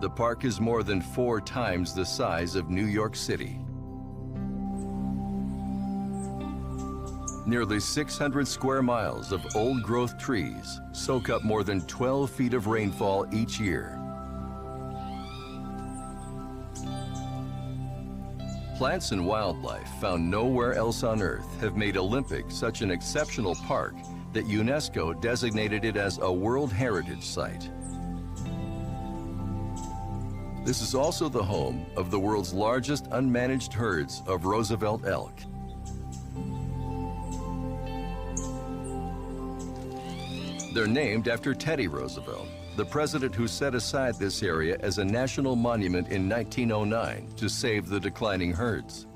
The park is more than 4 times the size of New York City. Nearly 600 square miles of old-growth trees soak up more than 12 feet of rainfall each year. Plants and wildlife found nowhere else on Earth have made Olympic such an exceptional park that UNESCO designated it as a World Heritage Site. This is also the home of the world's largest unmanaged herds of Roosevelt elk. They're named after Teddy Roosevelt, the president who set aside this area as a national monument in 1909 to save the declining herds.